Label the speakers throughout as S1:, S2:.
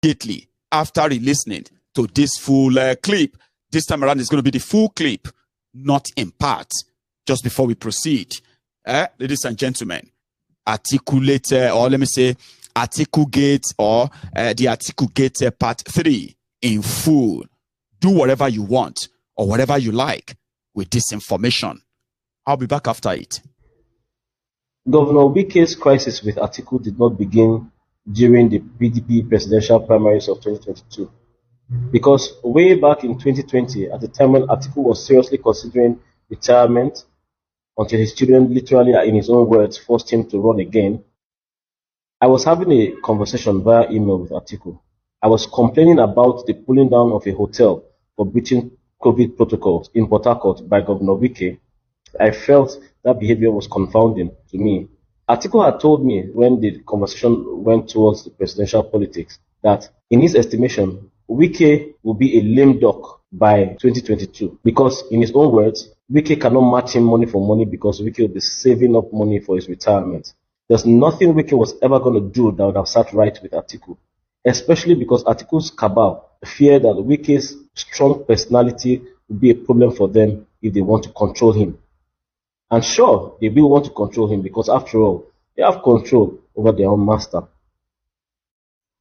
S1: immediately after listening to this full clip. This time around, it's going to be the full clip, not in part. Just before we proceed, ladies and gentlemen, articulate, or let me say, AtikuGate, or the AtikuGate part 3 in full. Do whatever you want or whatever you like with this information. I'll be back after it.
S2: Governor Wike's crisis with Atiku did not begin during the PDP presidential primaries of 2022. Because way back in 2020, at the time when Atiku was seriously considering retirement, until his children literally, in his own words, forced him to run again, I was having a conversation via email with Atiku. I was complaining about the pulling down of a hotel for breaching COVID protocols in Port Harcourt by Governor Wike. I felt that behavior was confounding to me. Atiku had told me when the conversation went towards the presidential politics that, in his estimation, Wike will be a lame duck by 2022 because, in his own words, Wike cannot match him money for money because Wike will be saving up money for his retirement. There's nothing Wike was ever going to do that would have sat right with Atiku, especially because Atiku's cabal fear that Wike's strong personality will be a problem for them if they want to control him. And sure, they will want to control him because, after all, they have control over their own master.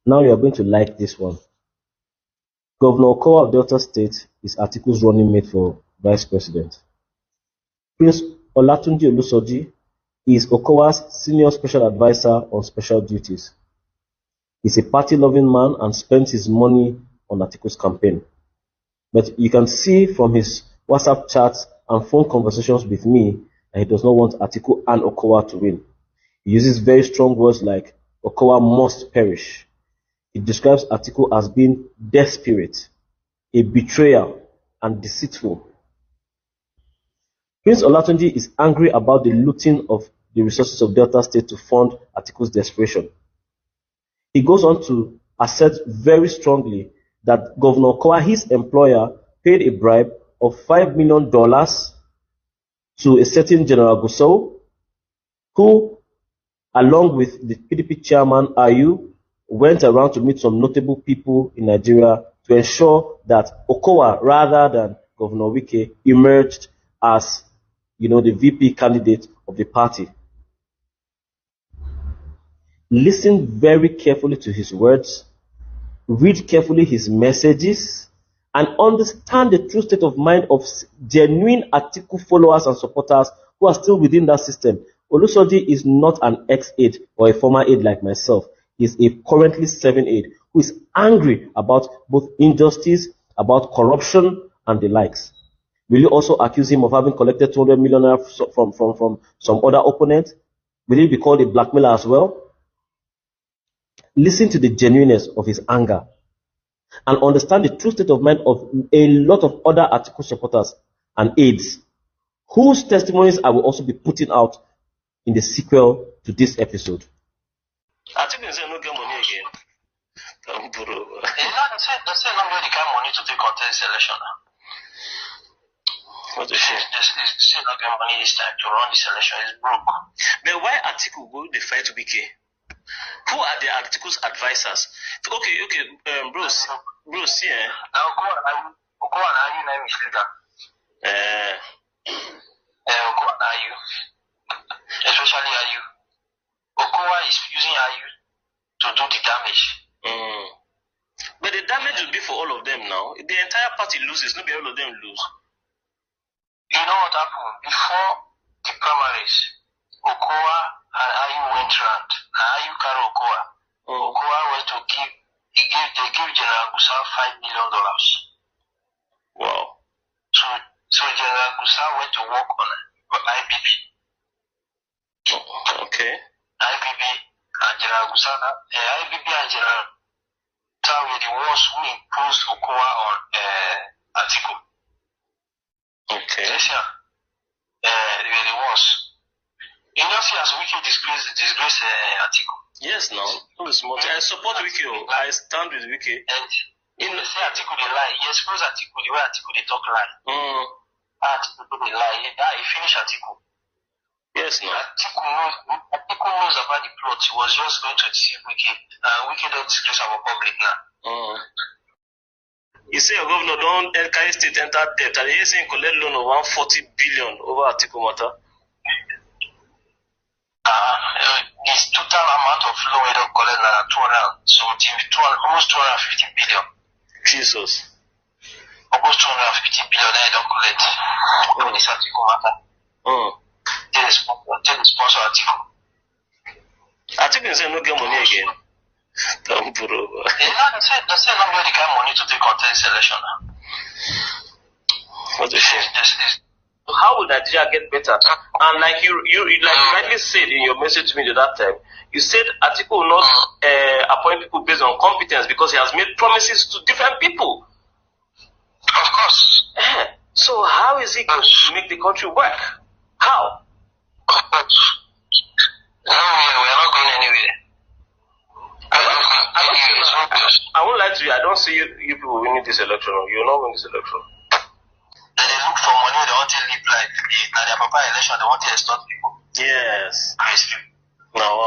S2: Now you are going to like this one. Governor Okowa of Delta State is Atiku's running mate for vice president. Prince Olatunji Olusoji is Okowa's senior special advisor on special duties. He's a party-loving man and spends his money on Atiku's campaign. But you can see from his WhatsApp chats and phone conversations with me that he does not want Atiku and Okowa to win. He uses very strong words like Okowa must perish. He describes Atiku as being desperate, a betrayer, and deceitful. Prince Olatunji is angry about the looting of the resources of Delta State to fund Atiku's desperation. He goes on to assert very strongly that Governor Okowa, his employer, paid a bribe of $5 million to a certain General Gusau, who, along with the PDP chairman, Ayu, went around to meet some notable people in Nigeria to ensure that Okowa, rather than Governor Wike, emerged as, the VP candidate of the party. Listen very carefully to his words, read carefully his messages, and understand the true state of mind of genuine Atiku followers and supporters who are still within that system. Olusoji is not an ex-aide or a former aide like myself. He is a currently serving aide who is angry about both injustice, about corruption, and the likes. Will you also accuse him of having collected 200 million from some other opponent? Will he be called a blackmailer as well? Listen to the genuineness of his anger and understand the true state of mind of a lot of other Atiku supporters and aides, whose testimonies I will also be putting out in the sequel to this episode.
S3: Atiku say no get money again. They say not get the kind of money to take contest election. What is it? They say not get money this time to run this election. Is broke. But why Atiku go the fight to BK? Who are the Atiku's advisors? Okay, Bruce, yeah. Okowa and Ayu name is leader. Okowa and Ayu, especially Ayu. Okowa is using Ayu to do the damage. But the damage will be for all of them now. If the entire party loses, not be all of them lose. You know what happened? Before the primaries, Okowa and Ayu went round. Ayu carried Okowa. Okowa went to they gave General Gusau $5 million. Wow. So General Gusau went to work on IBB. Okay. IBB and General Gusau, IBB and General Gusau were the ones who imposed Okowa on Atiku. Okay. Yes, yeah. They were the ones. You know, see, as Wike disgrace Atiku. Yes, no. I support Wike. I stand with Wike. And in the say Atiku they lie. He expose Atiku the way Atiku they talk lie. Atiku they lie. He finish Atiku. Yes, no. Atiku knows about the plot. He was just going to deceive Wike. Wike don't disgrace our public now.
S2: You say your governor don't carry state enter debt, and you say collect loan of 140 billion over Atiku matter.
S3: This total amount of loan we don't collect now almost 250 billion.
S2: Jesus.
S3: Almost 250 billion they don't collect on this Atiku matter. They sponsor Atiku.
S2: Atiku say no get money again. Don't put over.
S3: They say not get the kind of money to take contest election.
S2: What a shame. How will Nigeria get better? And like you rightly said in your message to me at that time, you said Atiku will not appoint people based on competence because he has made promises to different people.
S3: Of course.
S2: So how is he going to make the country work? How?
S3: Of course. No, we are not going anywhere.
S2: I won't lie to you. I don't see you people winning this election. You will not win this election.
S3: They look for money. They want to live like now their papa election. They want to extort people.
S2: Yes.
S3: Crazy people.
S2: No.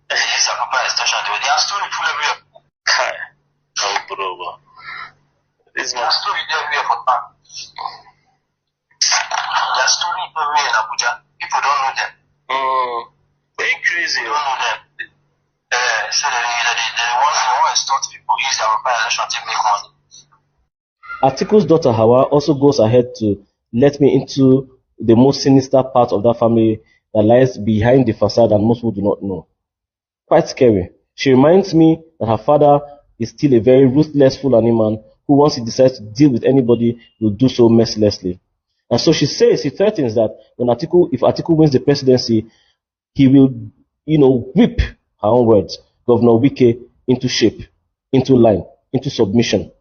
S3: This is a papa extortion. They are story full everywhere.
S2: This
S3: They are story everywhere for fun. They are story everywhere in Abuja. People don't know them.
S2: Very crazy.
S3: They don't know them. So they want to extort people. Use their papa election to make money.
S2: Atiku's daughter Hawa also goes ahead to let me into the most sinister part of that family that lies behind the facade and most people do not know. Quite scary. She reminds me that her father is still a very ruthless Fulani man who, once he decides to deal with anybody, will do so mercilessly. And so she threatens that if Atiku wins the presidency, he will, whip, her own words, Governor Wike into shape, into line, into submission.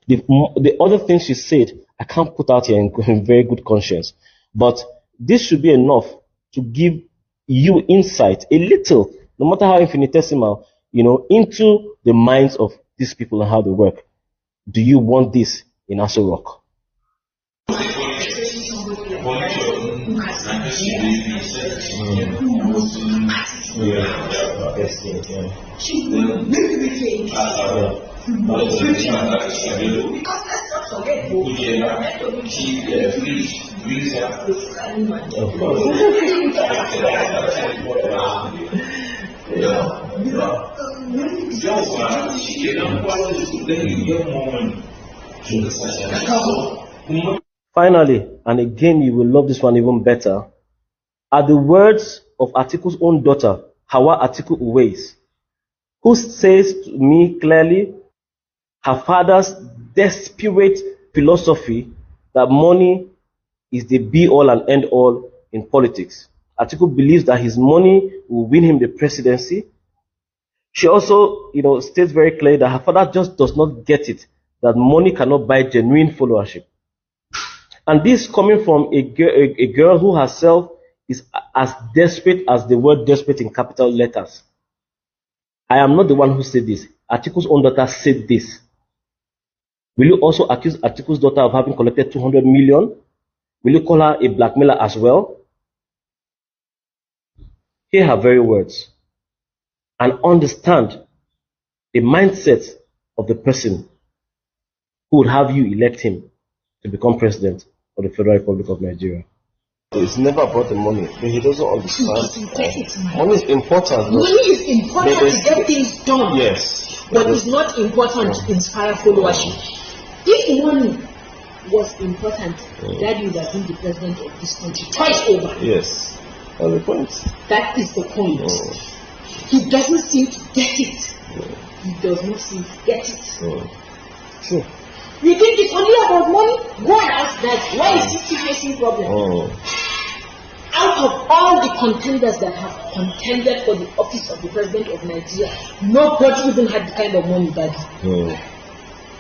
S2: The other things she said, I can't put out here in very good conscience. But this should be enough to give you insight, a little, no matter how infinitesimal, into the minds of these people and how they work. Do you want this in Aso Rock? Finally, and again you will love this one even better, are the words of Atiku's own daughter, Hawa Atiku Uwais, who says to me clearly her father's desperate philosophy that money is the be-all and end-all in politics. Atiku believes that his money will win him the presidency. She also, states very clearly that her father just does not get it, that money cannot buy genuine followership. And this coming from a girl who herself is as desperate as the word desperate in capital letters. I am not the one who said this. Atiku's own daughter said this. Will you also accuse Atiku's daughter of having collected 200 million? Will you call her a blackmailer as well? Hear her very words and understand the mindset of the person who would have you elect him to become president of the Federal Republic of Nigeria. It's never about the money. He doesn't understand. Money is important.
S4: Money is important to get things done.
S2: Yes.
S4: But it's not important to inspire followership. If money was important, Daddy would have been the president of this country twice over.
S2: Yes. That's the point.
S4: That is the point. He doesn't seem to get it. He does not seem to get it.
S2: Sure.
S4: You think it's only about money? Go and ask that. Why is he still facing problems? Out of all the contenders that have contended for the office of the president of Nigeria, nobody even had the kind of money that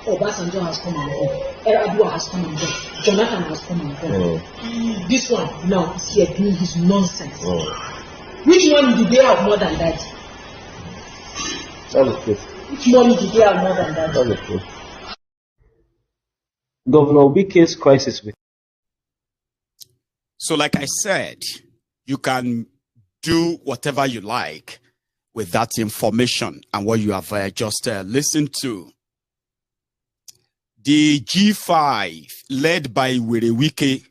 S4: Obasanjo has come and gone. Erdogan has come and gone. Jonathan has come and gone. This one now is here doing his nonsense. Which one did they have more than that?
S2: That's the truth.
S4: Which money did they have more than that?
S2: That's the truth. Governor Wike's crisis with.
S1: So like I said, you can do whatever you like. with that information and what you have just listened to. The G5, led by Wike,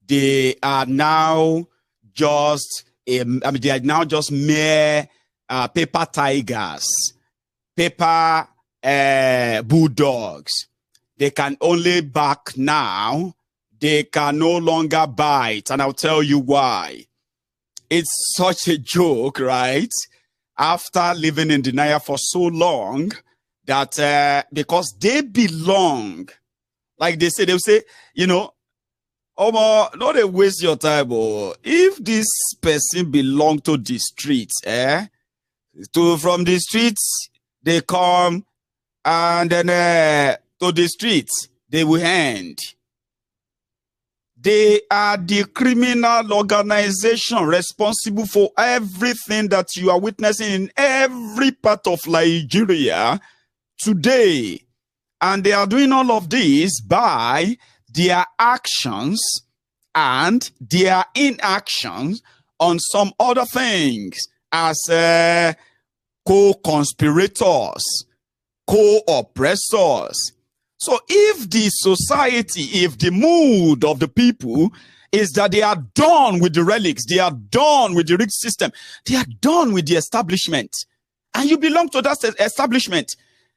S1: they are now just mere paper tigers, paper bulldogs. They can only bark now. They can no longer bite, and I'll tell you why. It's such a joke, right? After living in denial for so long, that because they belong, like they'll say, you know, Omo, no, they waste your time. Oh. If this person belong to the streets, from the streets they come, and then to the streets they will end. They are the criminal organization responsible for everything that you are witnessing in every part of Nigeria today. And they are doing all of this by their actions and their inactions on some other things as co-conspirators, co-oppressors. So if the society, if the mood of the people is that they are done with the relics, they are done with the rigged system, they are done with the establishment, and you belong to that establishment,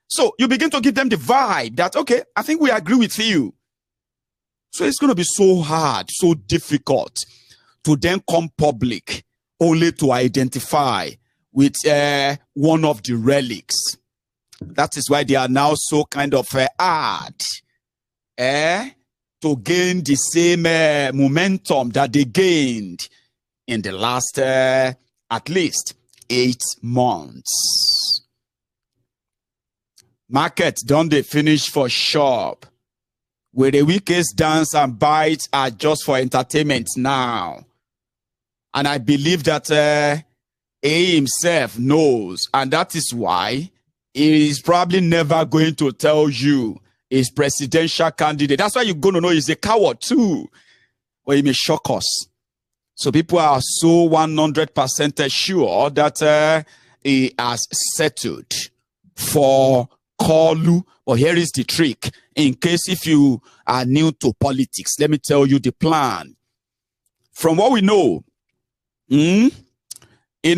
S1: so you begin to give them the vibe that, okay, I think we agree with you. So it's going to be so hard, so difficult to then come public only to identify with one of the relics. That is why they are now so kind of hard to gain the same momentum that they gained in the last at least 8 months. Market, don't they finish for shop? Where the weakest dance and bites are just for entertainment now. And I believe that he himself knows, and that is why he is probably never going to tell you his presidential candidate. That's why you're going to know he's a coward too. Or he may shock us. So people are so 100% sure that he has settled for Kolu. But here is the trick. In case if you are new to politics, let me tell you the plan. From what we know, in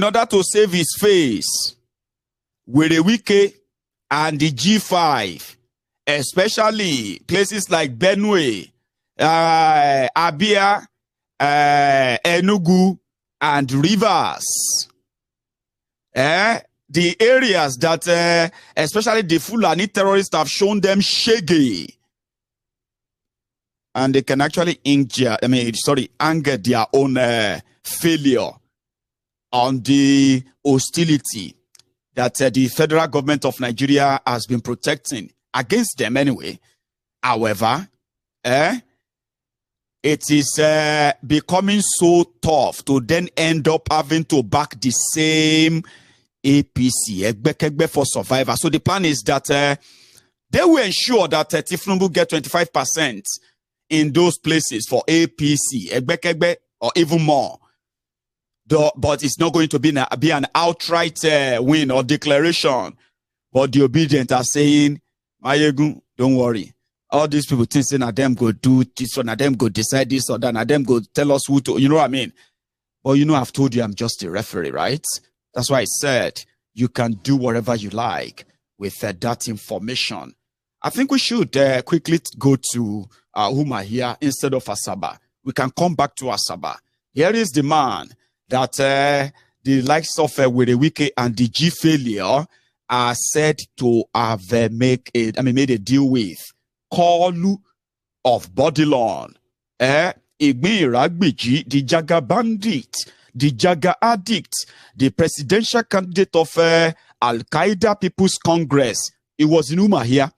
S1: order to save his face, Wike and the G5, especially places like Benue, Abia, Enugu, and Rivers, the areas that, especially the Fulani terrorists have shown them shaggy, and they can actually anger their own failure on the hostility that the federal government of Nigeria has been protecting against them anyway. However, it is becoming so tough to then end up having to back the same APC, for survivor. So the plan is that they will ensure that Tinubu get 25% in those places for APC, or even more. But it's not going to be an outright win or declaration. But the obedient are saying, Mayegun, don't worry. All these people think that them go do this, or that them go decide this, or that them go tell us who to, you know what I mean? But you know, I've told you I'm just a referee, right? That's why I said you can do whatever you like with that information. I think we should quickly go to Umuahia instead of Asaba. We can come back to Asaba. Here is the man that the likes of Wike and the G failure are said to have made a deal with Kolu of Bodilon, Igbi Ragbiji, the Jaga bandit, the Jaga addict, the presidential candidate of Al-Qaeda People's Congress. It was in Umuahia.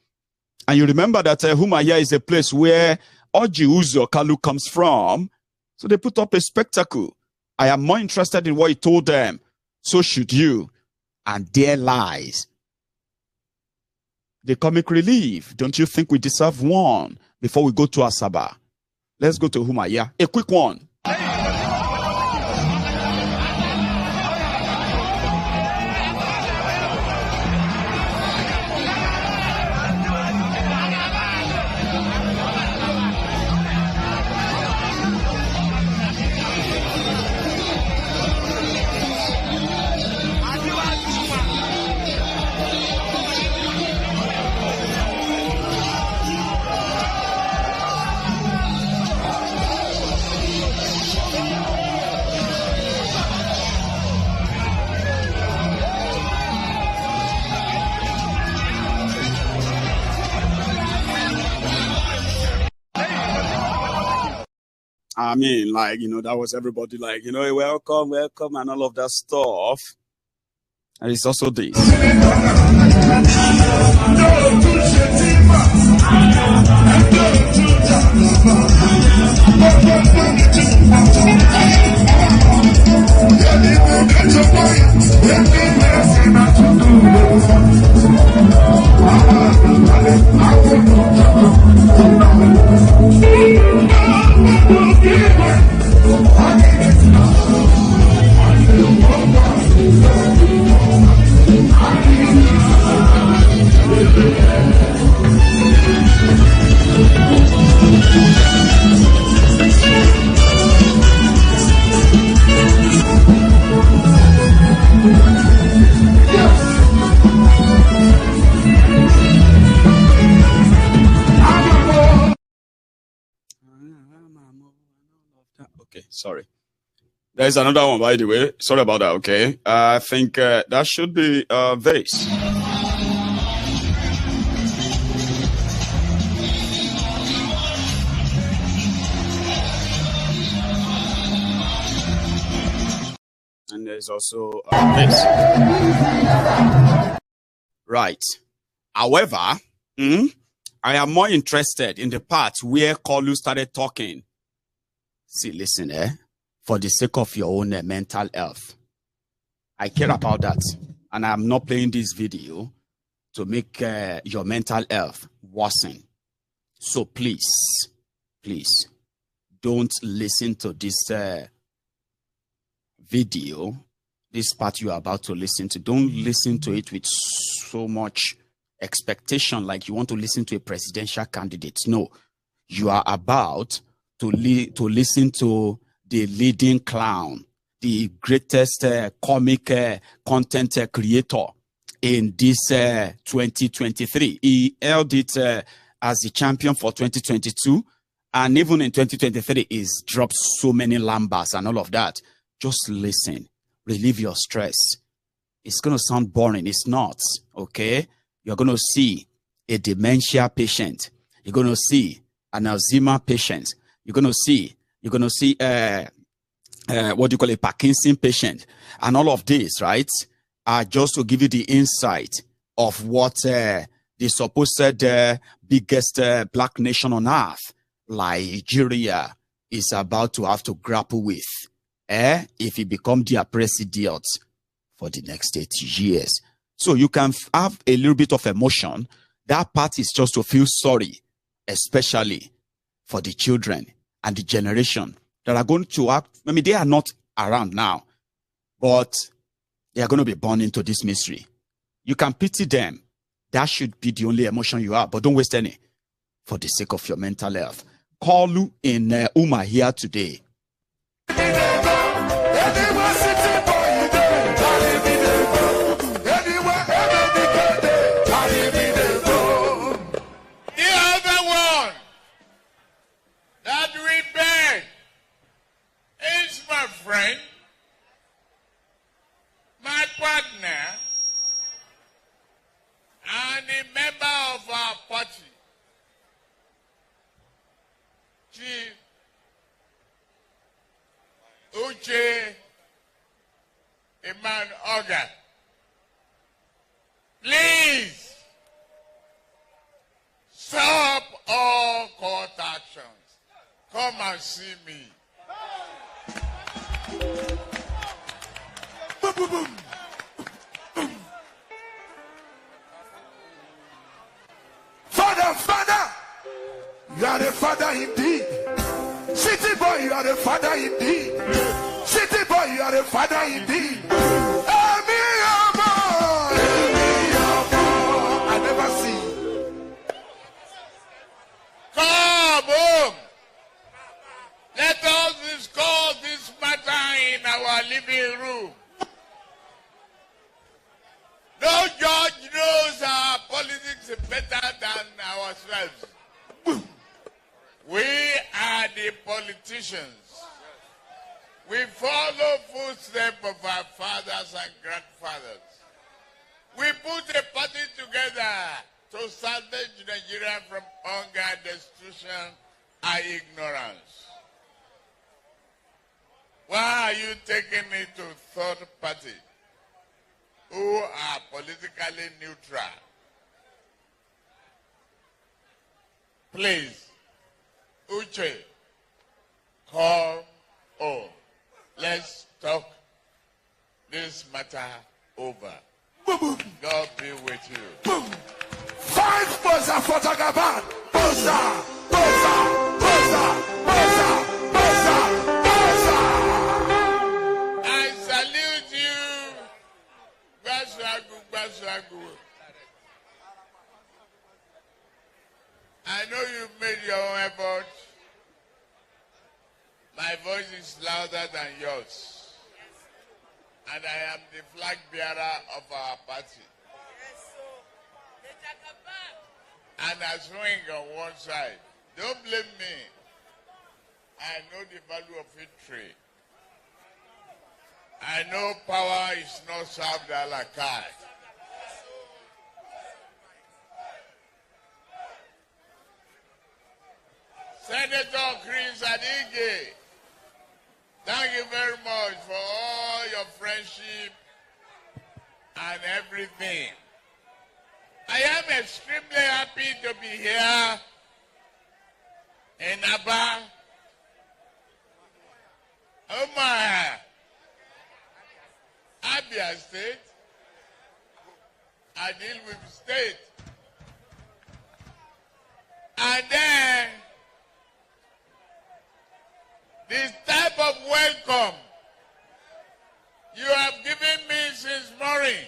S1: And you remember that Umuahia is a place where Oji Uzo Kalu comes from. So they put up a spectacle. I am more interested in what he told them. So should you. And there lies the comic relief. Don't you think we deserve one before we go to Asaba? Let's go to Umuahia. A quick one. I mean, like, that was everybody like, welcome, welcome, and all of that stuff. And it's also this. Okay, sorry. There's another one, by the way. Sorry about that, okay? I think that should be this. And there's also this. Right. However, I am more interested in the part where Kolu started talking. See, listen, for the sake of your own mental health. I care about that. And I'm not playing this video to make your mental health worsen. So please, don't listen to this video, this part you are about to listen to. Don't listen to it with so much expectation like you want to listen to a presidential candidate. No, you are about to listen to the leading clown, the greatest comic content creator in this 2023. He held it as the champion for 2022. And even in 2023, he's dropped so many lambas and all of that. Just listen. Relieve your stress. It's going to sound boring. It's not. Okay? You're going to see a dementia patient. You're going to see an Alzheimer patient. You're going to see what do you call a Parkinson patient. And all of this, right, are just to give you the insight of what the supposed biggest black nation on earth, Nigeria, is about to have to grapple with if he become their president for the next 80 years. So you can have a little bit of emotion. That part is just to feel sorry, especially for the children and the generation that are going to act. I mean, they are not around now, but they are going to be born into this misery. You can pity them. That should be the only emotion you have, but don't waste any for the sake of your mental health. Kolu in Umuahia today.
S5: Friend, my partner, and a member of our party, Chief Uche Umuahia. Please stop all court actions. Come and see me. Boom, boom, boom. Father, you are the father indeed. City boy, you are the father indeed. City boy, you are the father indeed. I never see. Come home. Let us discuss this matter in our living room. No judge knows our politics better than ourselves. We are the politicians. We follow footsteps of our fathers and grandfathers. We put a party together to salvage Nigeria from hunger, destruction, and ignorance.
S6: are you taking it to third party who are politically neutral? Please, Uche, come home. Let's talk this matter over. God be with you.
S5: Five Bosa for Jagaban. Bosa, Bosa, Bosa, Bosa, Bosa, Bosa.
S6: I salute you. Baswagu, Baswagu. I know you've made your own effort. My voice is louder than yours. And I am the flag bearer of our party. And I swing on one side. Don't blame me. I know the value of victory. I know power is not served a la carte. Senator Chris AtikuGate, thank you very much for all your friendship and everything. I am extremely happy to be here in Abia, Umuahia, Abia State. I deal with state. And then this type of welcome you have given me since morning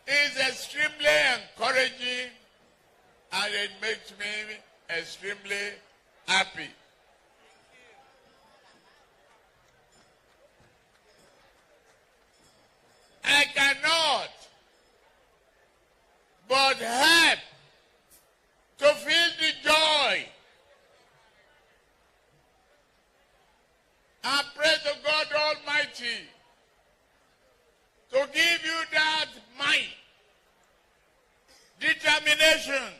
S6: is extremely encouraging, and it makes me extremely happy. I cannot but help to feel the joy and pray to God Almighty to give you that might, determination,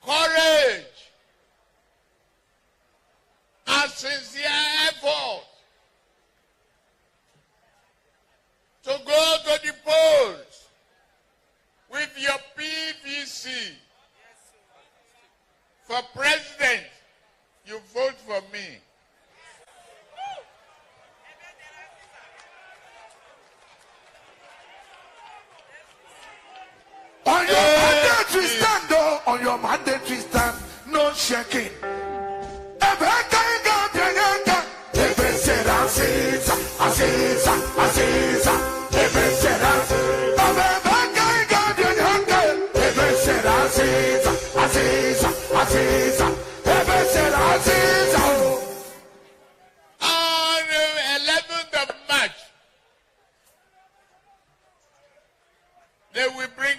S6: courage, and sincere effort to go to the polls with your PVC. For president, you vote for me.
S5: On your mandatory stand, though, on your mandatory stand, no shaking.
S6: On the 11th of March, they will bring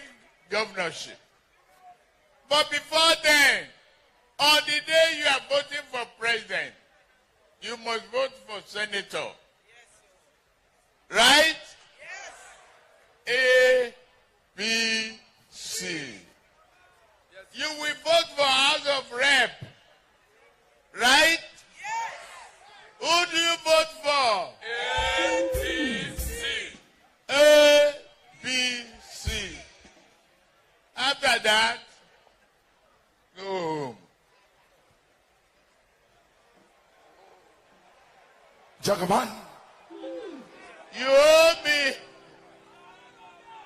S6: governorship. But before then, on the day you are voting for president, you must vote for senator. Right? A, B, C. You will vote for House of Rep. Right? Who do you vote for? A, B, C. A, B, C. After that, go home.
S5: Jagaban.
S6: You owe me.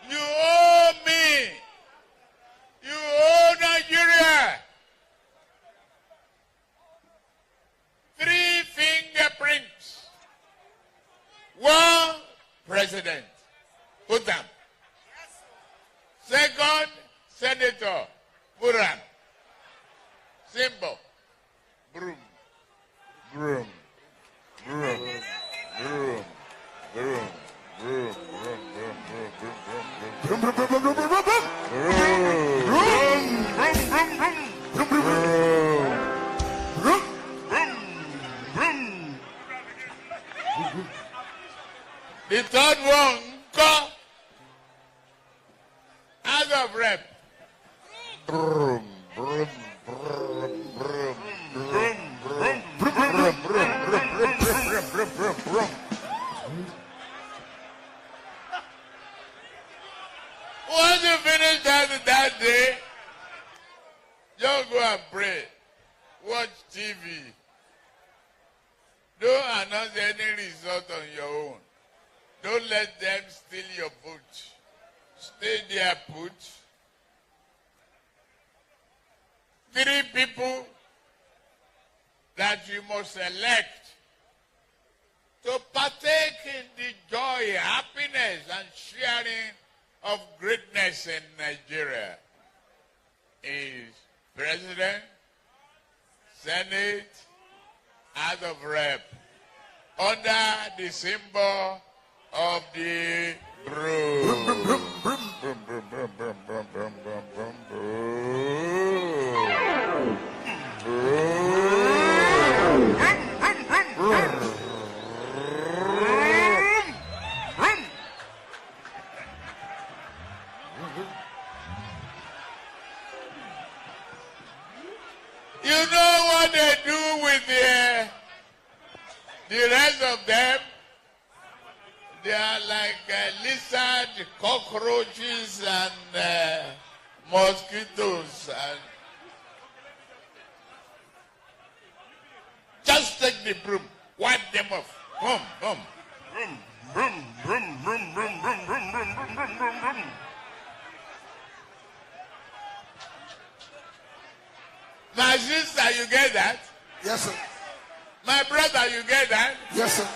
S6: You owe me. You owe Nigeria. 3 fingerprints. 1 president. Put them. Second, senator. Buran. Symbol. Broom. Broom. Broom. Broom. Broom. Broom. Broom. The third one, go. House of Rep. Broom. Broom. Broom. Broom. Broom. Broom. Broom. Broom. Broom. finish that day, just go and pray. Watch TV. Don't announce any result on your own. Don't let them steal your vote. Stay there put. 3 people that you must elect to partake in the joy, happiness, and sharing of greatness in Nigeria is President, Senate, House of Rep, under the symbol of the broom. You know what they do with the rest of them? They are like lizards, cockroaches, and mosquitoes. And just take the broom, wipe them off. Boom, boom, boom, boom, boom, boom, boom, boom, boom, boom, boom, boom, boom. My sister, you get that?
S5: Yes, sir.
S6: My brother, you get that?
S5: Yes, sir.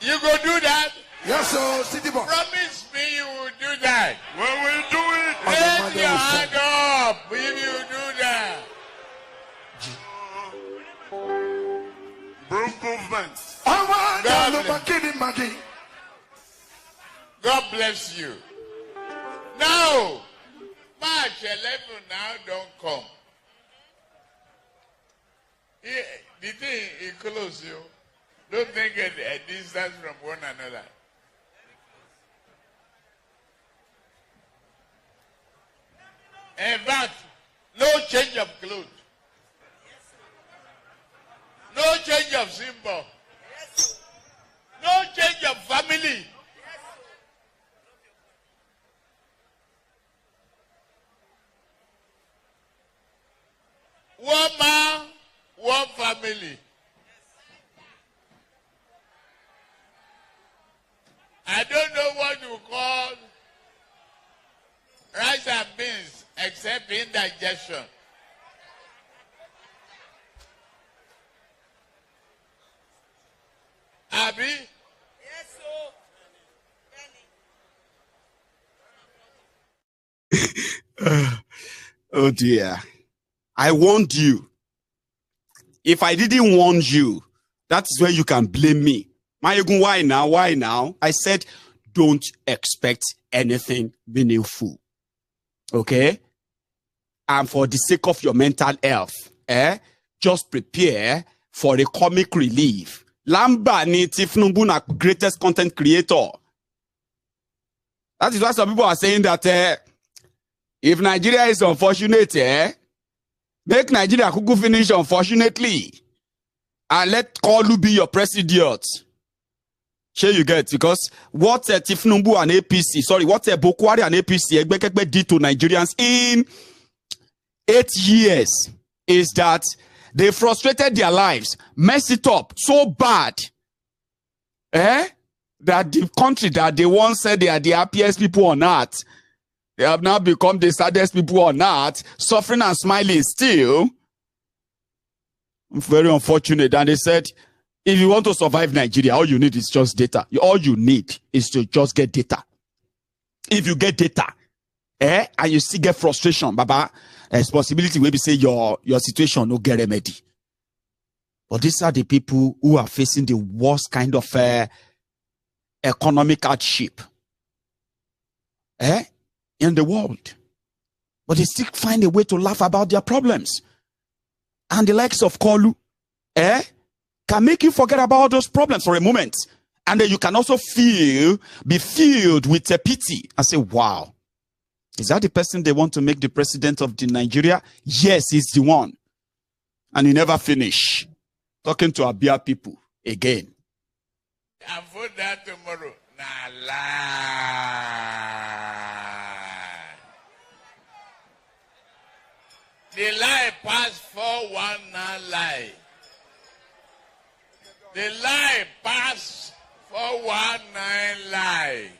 S6: You go do that?
S5: Yes, sir. City boy.
S6: Promise me you will do that.
S5: When we do it,
S6: Raise your hand up if you do that.
S5: Broom movement.
S6: God bless you. Now, March 11 now don't come. The thing is close, you. Don't think a distance from one another. In fact, no change of clothes. No change of symbol. No change of family. One man, one family. I don't know what you call rice and beans except indigestion. Abi?
S7: Yes,
S1: sir. Oh dear. I warned you. If I didn't warn you, that's where you can blame me. Mayegun, why now? Why now? I said, don't expect anything meaningful. Okay? And for the sake of your mental health, just prepare for a comic relief. Lamba ni Tinubu na greatest content creator. That is why some people are saying that if Nigeria is unfortunate, make Nigeria kuku finish unfortunately. And let Kolu be your president. Sure you get, because what Tinubu and APC, what Bokwari and APC did to Nigerians in 8 years is that they frustrated their lives, messed it up so bad, that the country that they once said they are the happiest people on earth, they have now become the saddest people on earth, suffering and smiling still. Very unfortunate. And they said, if you want to survive Nigeria, all you need is just data. All you need is to just get data. If you get data, and you still get frustration, Baba, there's possibility maybe say your situation no get remedy. But these are the people who are facing the worst kind of economic hardship in the world. But they still find a way to laugh about their problems. And the likes of Kolu, can make you forget about those problems for a moment. And then you can also be filled with a pity and say, wow, is that the person they want to make the president of the Nigeria? Yes, he's the one. And he never finish talking to Abia people again.
S6: And for that tomorrow, nah lie. The lie passed 419 lie.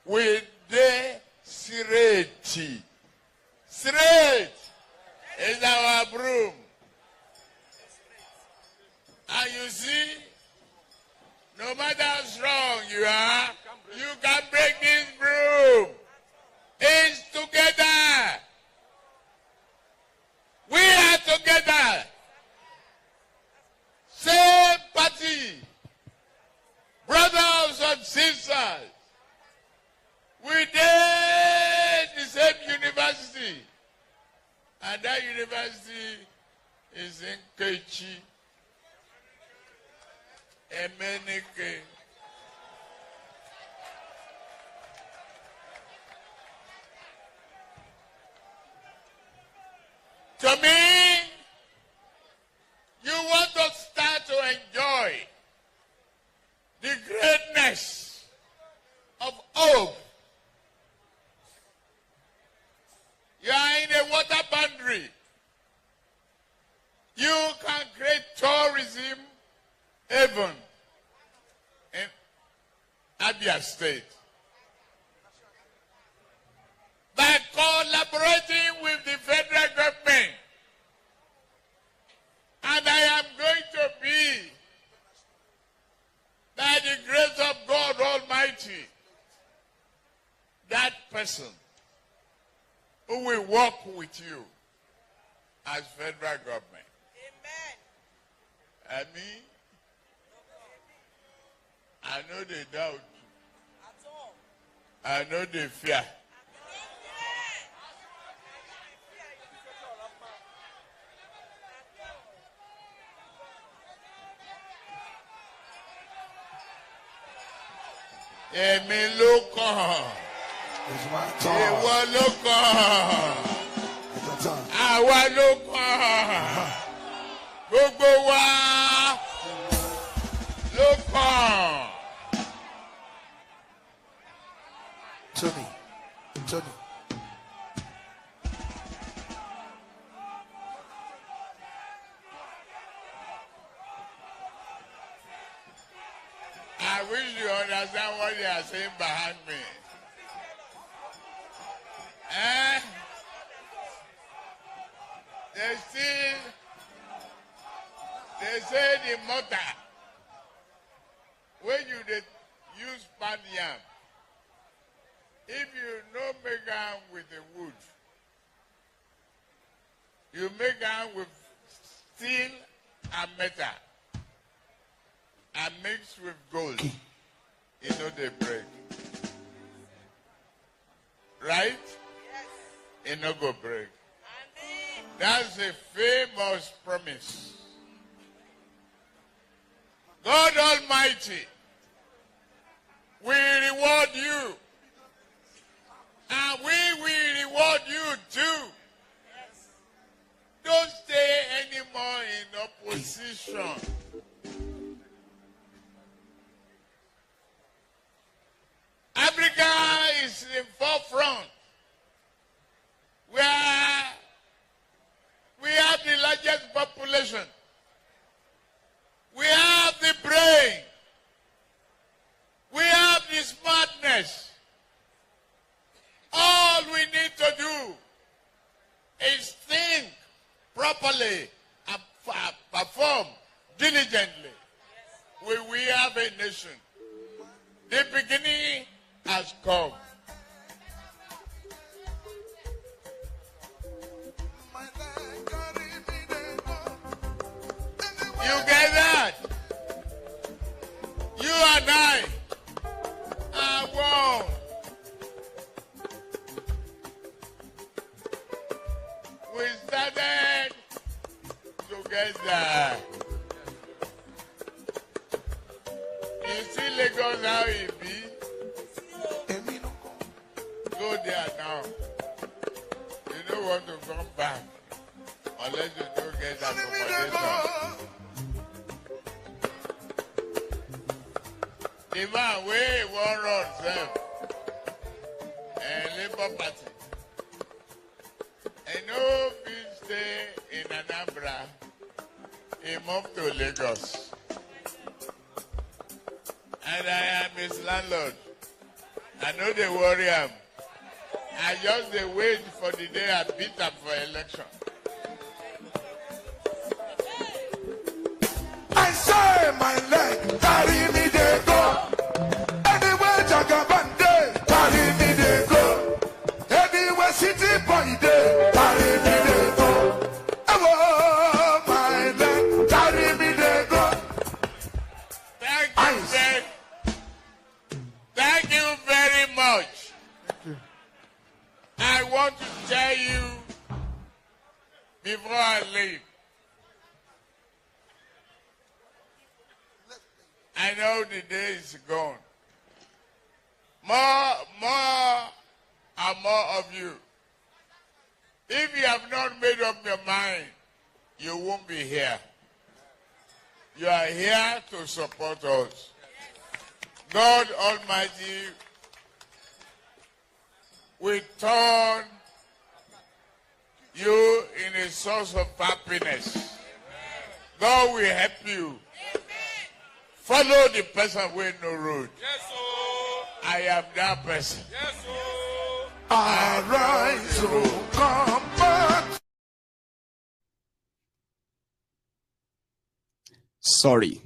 S6: With the straight. Straight is our broom. And you see, no matter how strong you are, you can break this broom. It's together. We are together. Same party. Brothers and sisters. We did the same university. And that university is in Kechi. Emenike. To me, you want to start to enjoy the greatness of hope. You are in a water boundary. You can create tourism haven in Abia State by collaborating with the federal government. And I am going to be, by the grace of God Almighty, that person who will work with you as federal government. Amen. I mean, I know they doubt. I know they fear. Èmi ló kàn. Ìwọ ló kàn. Àwa ló kàn. Gbogbo wa ló kàn.
S5: Tony.
S6: I wish you understand what they are saying behind me. They say the mortar, when you use pan yam, if you no make am with the wood, you make am with steel and metal, and mix with gold, you know they break. Right? Yes. It no go break. That's a famous promise. God Almighty will reward you. And we will reward you too. Yes. Don't stay anymore in opposition. Africa is in forefront, where we have the largest population. We have the brain. We have the smartness. All we need to do is think properly and perform diligently. We have a nation. The beginning has come. You get that? You and I are one. We started together. You see Lagos how it be? Go there now. You don't want to come back unless you don't get accommodation. The man wey wan run sef Labour Party, and no fit stay in Anambra, he moved to Lagos. And I am his landlord. I know they worry him. I just they wait for the day I beat up for election.
S5: I say my leg, carry me they go. Anywhere Jagabande, carry me they go. Anywhere City Boy they, carry me they go. Oh, my leg, carry me they go.
S6: Thank you very much. I want to tell you before I leave. I know the day is gone. More and more of you. If you have not made up your mind, you won't be here. You are here to support us. God Almighty will turn you in a source of happiness. God will help you. Follow the person with no road.
S5: Yes, oh.
S6: I am that person.
S5: Yes, oh. Arise, oh, come back.
S1: Sorry.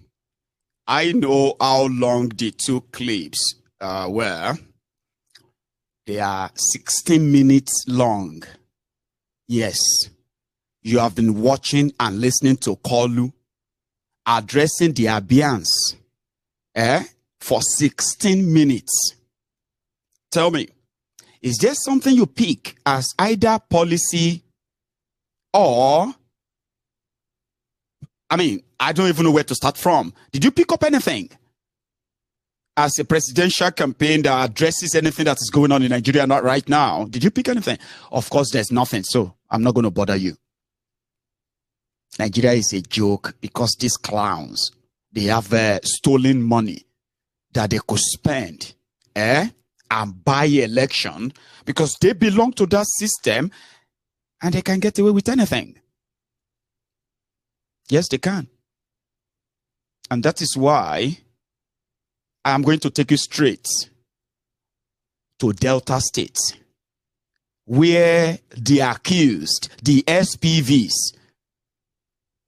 S1: I know how long the two clips were. They are 16 minutes long. Yes. You have been watching and listening to Kolu addressing the Abians for 16 minutes. Tell me, is there something you pick as either policy or, I mean, I don't even know where to start from. Did you pick up anything as a presidential campaign that addresses anything that is going on in Nigeria not right now? Did you pick anything? Of course, there's nothing, so I'm not going to bother you. Nigeria is a joke because these clowns, they have stolen money that they could spend and buy election because they belong to that system and they can get away with anything. Yes, they can. And that is why I am going to take you straight to Delta State, where the accused, the SPVs,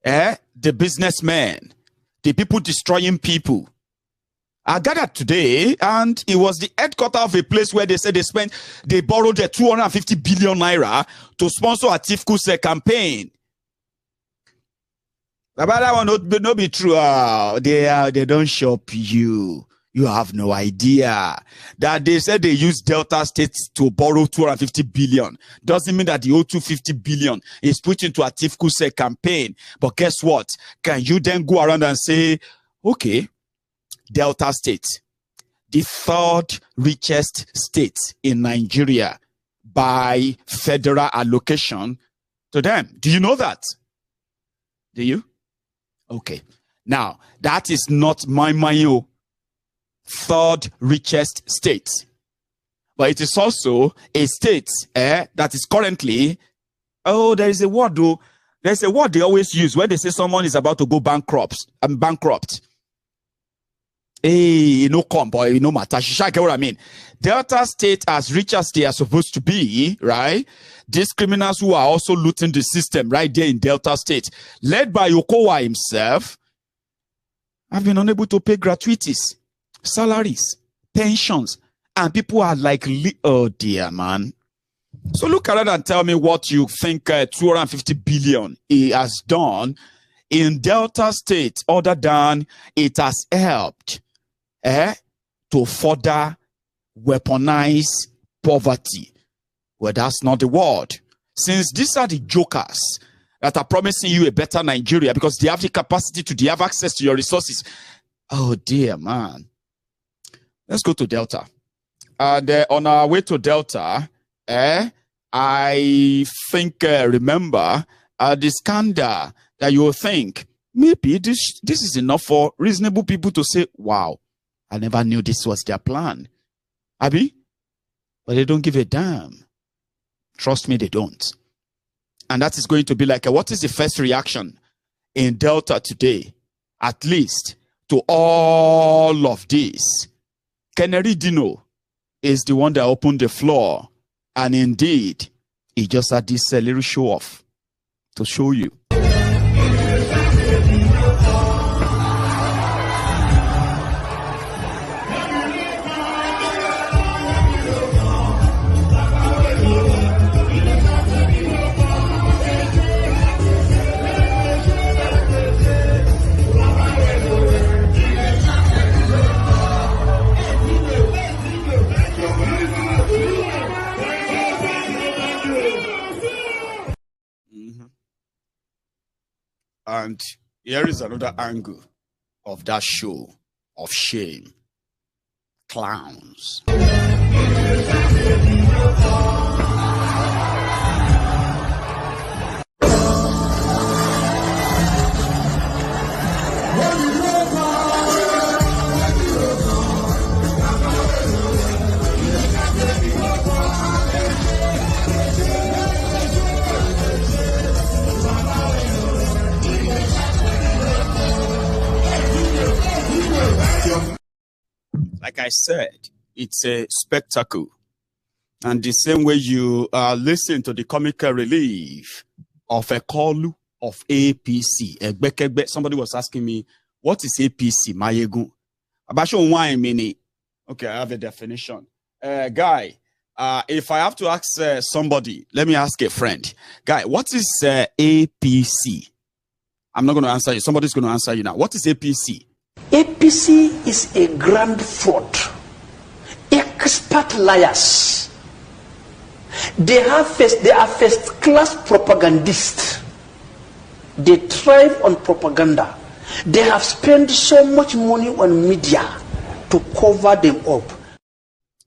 S1: the businessmen, the people destroying people, I gathered today, and it was the headquarters of a place where they said they borrowed 250 billion naira to sponsor Atiku's campaign. But that one not be true. They don't shop you. You have no idea that they said they used Delta State to borrow 250 billion. Doesn't mean that the 250 billion is put into Atiku's campaign. But guess what? Can you then go around and say, okay, Delta State, the third richest state in Nigeria by federal allocation to them. Do you know that? Do you? Okay. Now, that is not my third richest state. But it is also a state that is currently, there is a word though. There's a word they always use when they say someone is about to go bankrupt. Hey, no come, boy, no matter. You get what I mean? Delta State, as rich as they are supposed to be, right? These criminals who are also looting the system right there in Delta State, led by Okowa himself, have been unable to pay gratuities, salaries, pensions, and people are like, oh dear, man. So look around and tell me what you think 250 billion he has done in Delta State, other than it has helped to further weaponize poverty. Well, that's not the word. Since these are the jokers that are promising you a better Nigeria because they have the capacity they have access to your resources. Oh dear, man. Let's go to Delta. And on our way to Delta, I think, remember, the scandal that you think, maybe this is enough for reasonable people to say, wow, I never knew this was their plan. Abi? But they don't give a damn. Trust me, they don't. And that is going to be like, what is the first reaction in Delta today? At least to all of this. Kennedy Dino is the one that opened the floor. And indeed, he just had this little show off to show you. And here is another angle of that show of shame. Clowns. Like I said, it's a spectacle. And the same way you listen to the comical relief of a call of APC. Somebody was asking me, what is APC, Mayegu? Okay, I have a definition. Guy, if I have to ask somebody, let me ask a friend. Guy, what is APC? I'm not going to answer you. Somebody's going to answer you now. What is APC?
S7: APC is a grand fraud. Expert liars. They are first-class propagandists. They thrive on propaganda. They have spent so much money on media to cover them up.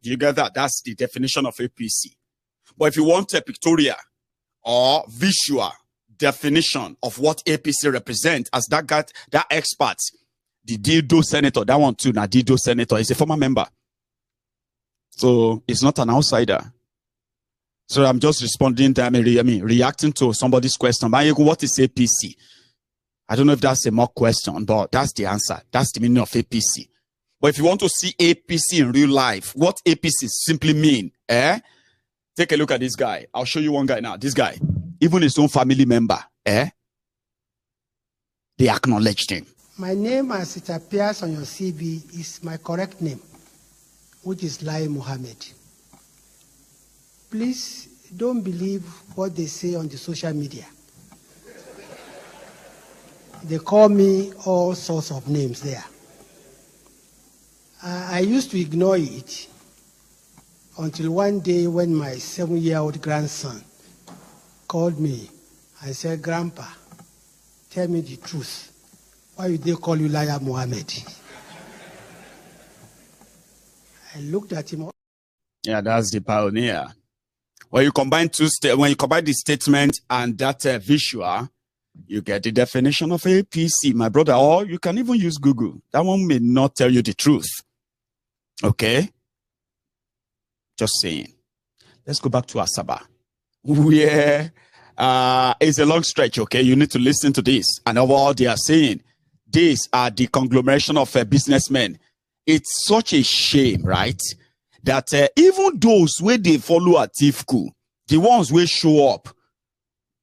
S1: Do you get that? That's the definition of APC. But if you want a pictorial or visual definition of what APC represents, as that expert, the Dido senator, that one too, Dido senator, is a former member. So it's not an outsider. So I'm just responding to, reacting to somebody's question. What is APC? I don't know if that's a mock question, but that's the answer. That's the meaning of APC. But if you want to see APC in real life, what APC simply mean, take a look at this guy. I'll show you one guy now. This guy, even his own family member, they acknowledged him.
S8: My name, as it appears on your CV, is my correct name, which is Lai Mohammed. Please don't believe what they say on the social media. They call me all sorts of names there. I used to ignore it until one day when my 7-year-old grandson called me and said, "Grandpa, tell me the truth. Why would they call you Liar Mohammed?" I looked at him.
S1: Yeah, that's the pioneer. When you combine the statement and that visual, you get the definition of APC, my brother. Or you can even use Google. That one may not tell you the truth. Okay? Just saying. Let's go back to Asaba. Where it's a long stretch, okay? You need to listen to this. And all they are saying, these are the conglomeration of businessmen. It's such a shame, right? That even those where they follow Atiku, the ones where show up,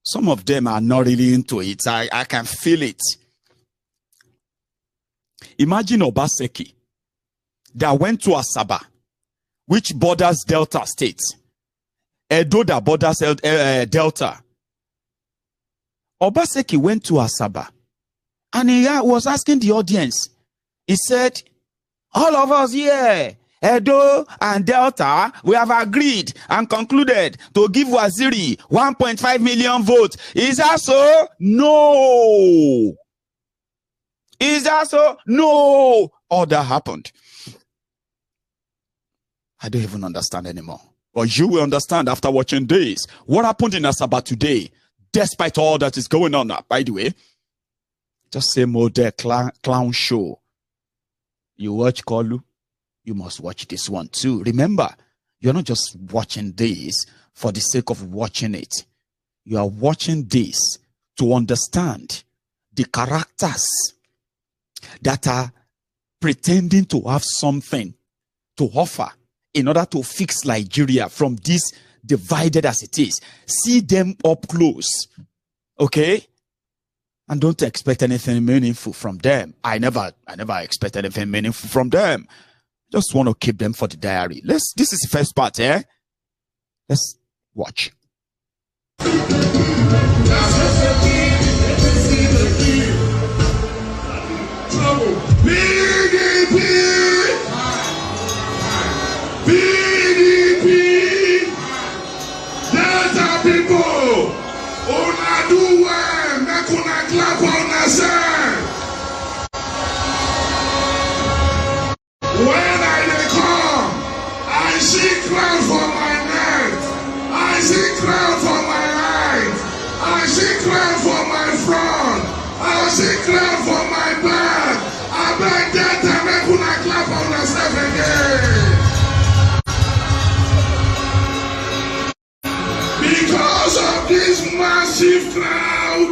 S1: some of them are not really into it. I can feel it. Imagine Obaseki that went to Asaba, which borders Delta State. Edo that borders Delta. Obaseki went to Asaba and he was asking the audience. He said, all of us here, Edo and Delta, we have agreed and concluded to give Waziri 1.5 million votes. Is that so? No. Is that so? No. All that happened. I don't even understand anymore. But you will understand after watching this. What happened in Asaba today, despite all that is going on, by the way, just say more there clown show. You watch Kolu, you must watch this one too. Remember, you're not just watching this for the sake of watching it. You are watching this to understand the characters that are pretending to have something to offer in order to fix Nigeria from this divided as it is. See them up close, okay? And don't expect anything meaningful from them. I never expect anything meaningful from them. Just want to keep them for the diary. This is the first part, eh? Let's watch.
S5: PDP! PDP! Delta people! Una do well! Make una clap on yourself! When I dey come, I see cloud for my neck. I see cloud for my right. I see cloud for my front. I see cloud for my back. I beg that time make una clap on yourself again. Because of this massive crowd,